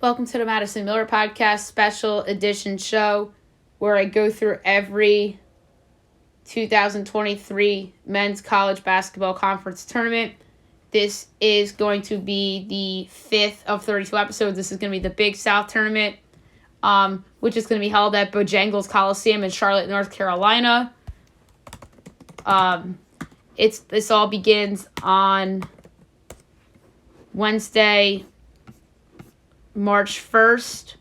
Welcome to the Madison Miller Podcast special edition show where I go through every 2023 men's college basketball conference tournament. This is going to be the 5th of 32 episodes. This is going to be the Big South tournament, which is going to be held at Bojangles Coliseum in Charlotte, North Carolina. This all begins on Wednesday, March 1st,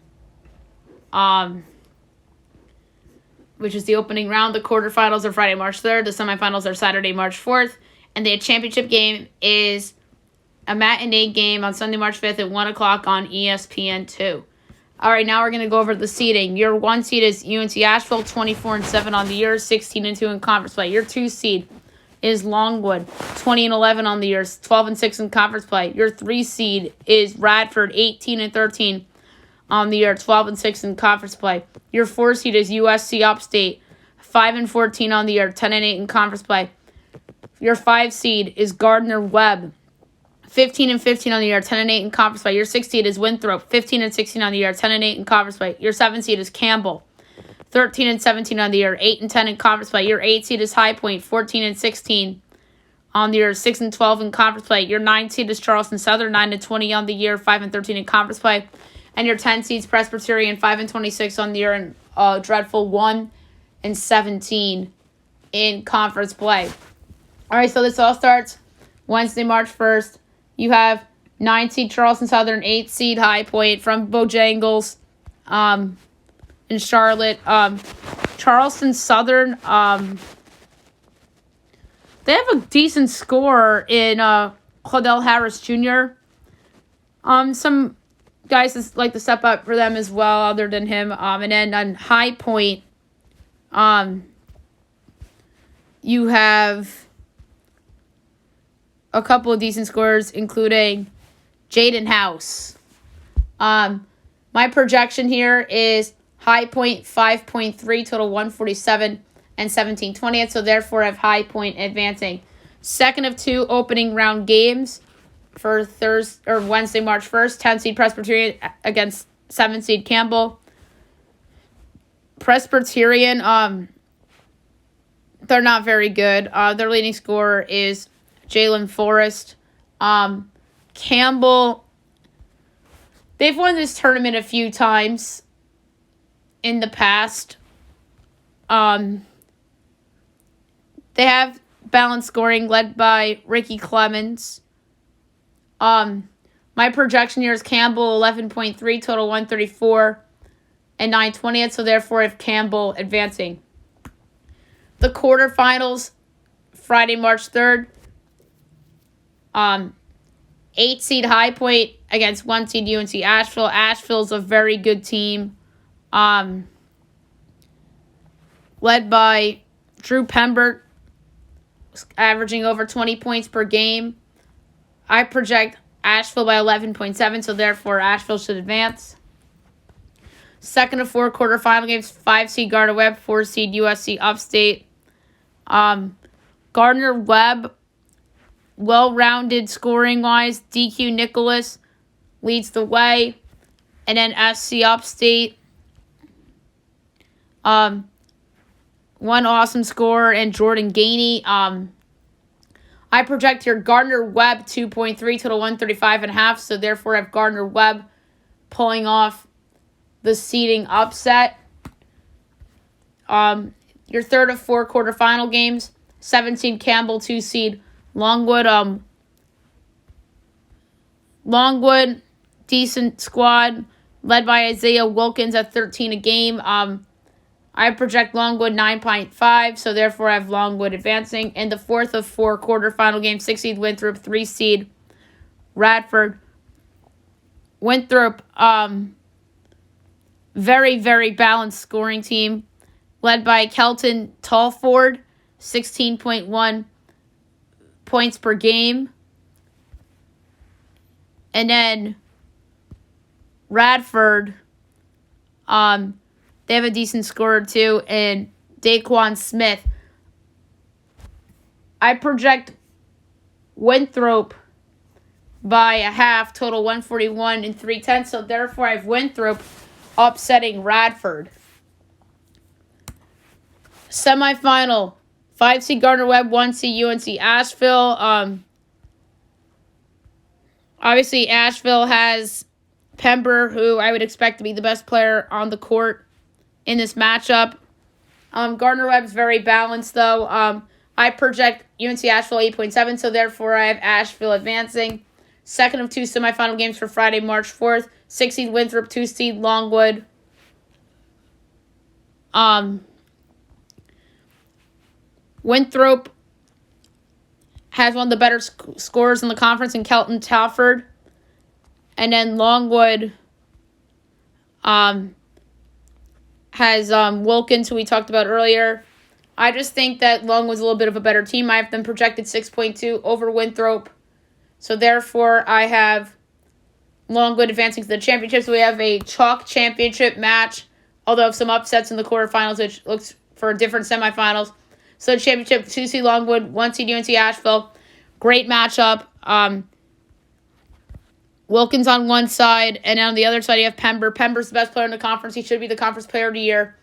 which is the opening round. The quarterfinals are Friday, March 3rd. The semifinals are Saturday, March 4th. And the championship game is a matinee game on Sunday, March 5th at 1 o'clock on ESPN2. All right, now we're going to go over the seeding. Your 1 seed is UNC Asheville, 24-7 on the year, 16-2 in conference play. Your 2 seed is Longwood, 20-11 on the year, 12-6 in conference play. Your 3 seed is Radford, 18-13 on the year, 12-6 in conference play. Your 4 seed is USC Upstate, 5-14 on the year, 10-8 in conference play. Your 5 seed is Gardner-Webb, 15-15 on the year, 10-8 in conference play. Your 6 seed is Winthrop, 15-16 on the year, 10-8 in conference play. Your 7 seed is Campbell, 13-17 on the year, 8-10 in conference play. Your 8 seed is High Point, 14-16 on the year, 6-12 in conference play. Your 9 seed is Charleston Southern, 9-20 on the year, 5-13 in conference play. And your 10 seed is Presbyterian, 5-26 on the year, and dreadful 1-17 in conference play. All right, so this all starts Wednesday, March 1st. You have 9 seed Charleston Southern, 8 seed High Point from Bojangles in Charlotte. Charleston Southern, they have a decent score in Claudell Harris Jr. Some guys that like to step up for them as well other than him. And then on High Point, you have a couple of decent scorers, including Jaden House. My projection here is High Point 5.3, total 147 and 17/20. So therefore I have High Point advancing. Second of 2 opening round games for Wednesday, March 1st. 10 seed Presbyterian against 7 seed Campbell. Presbyterian, they're not very good. Their leading scorer is Jalen Forrest. Campbell, they've won this tournament a few times in the past. They have balanced scoring led by Ricky Clemens. My projection here is Campbell 11.3, total 134 and 9/20. So therefore I have Campbell advancing. The quarterfinals, Friday, March 3rd. 8 seed High Point against 1 seed UNC Asheville. Asheville's a very good team. Led by Drew Pembert, averaging over 20 points per game. I project Asheville by 11.7, so therefore Asheville should advance. Second of 4 quarterfinal games, 5 seed Gardner-Webb, 4 seed USC Upstate. Gardner-Webb, well-rounded scoring-wise. DQ Nicholas leads the way. And then SC Upstate, one awesome scorer, and Jordan Gainey. I project here Gardner-Webb 2.3, total 135.5. So therefore I have Gardner-Webb pulling off the seeding upset. Your third of 4 quarterfinal games, 7 seed Campbell, 2 seed Longwood. Longwood, decent squad, led by Isaiah Wilkins at 13 a game. I project Longwood 9.5, so therefore I have Longwood advancing. In the fourth of 4 quarterfinal games, 6 seed Winthrop, 3 seed Radford. Winthrop, very, very balanced scoring team, led by Kelton Tallford, 16.1 points per game. And then Radford, they have a decent scorer too, and Daquan Smith. I project Winthrop by a half, total 141 and 3/10. So therefore, I have Winthrop upsetting Radford. Semifinal, 5 seed Gardner-Webb, 1 seed UNC Asheville. Obviously, Asheville has Pember, who I would expect to be the best player on the court in this matchup. Gardner-Webb's very balanced, though. I project UNC Asheville 8.7, so therefore I have Asheville advancing. Second of 2 semifinal games for Friday, March 4th. 6 seed Winthrop, 2 seed Longwood. Winthrop has one of the better scorers in the conference in Kelton Talford. And then Longwood has Wilkins, who we talked about earlier. I just think that Longwood's a little bit of a better team. I have them projected 6.2 over Winthrop. So therefore, I have Longwood advancing to the championship. So we have a chalk championship match, although some upsets in the quarterfinals, which looks for different semifinals. So championship, 2 seed Longwood, 1 seed UNC Asheville. Great matchup. Wilkins on one side, and on the other side you have Pember. Pember's the best player in the conference. He should be the conference player of the year.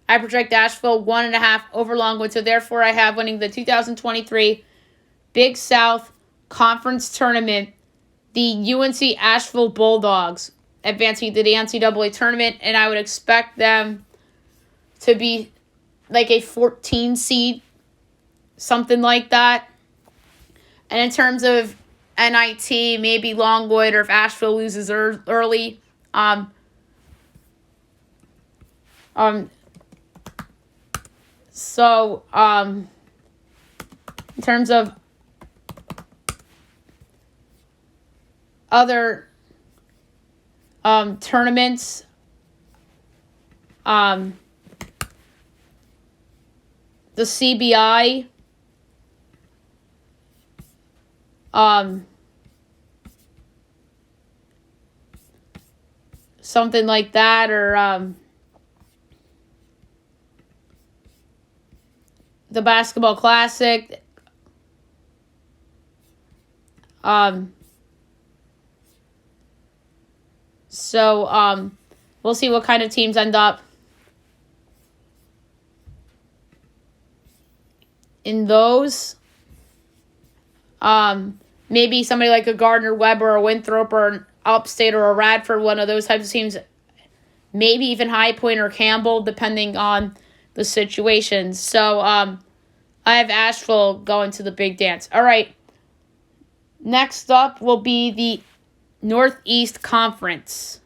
I project Asheville 1.5 over Longwood, so therefore I have winning the 2023 Big South Conference Tournament, the UNC Asheville Bulldogs advancing to the NCAA tournament, and I would expect them to be like a 14 seed, something like that. And in terms of NIT, maybe Longwood, or if Asheville loses early. So, in terms of other tournaments, the CBI, something like that, or the Basketball Classic. So we'll see what kind of teams end up in those. Maybe somebody like a Gardner-Webb or a Winthrop or an Upstate or a Radford, one of those types of teams. Maybe even High Point or Campbell, depending on the situation. So I have Asheville going to the big dance. All right. Next up will be the Northeast Conference.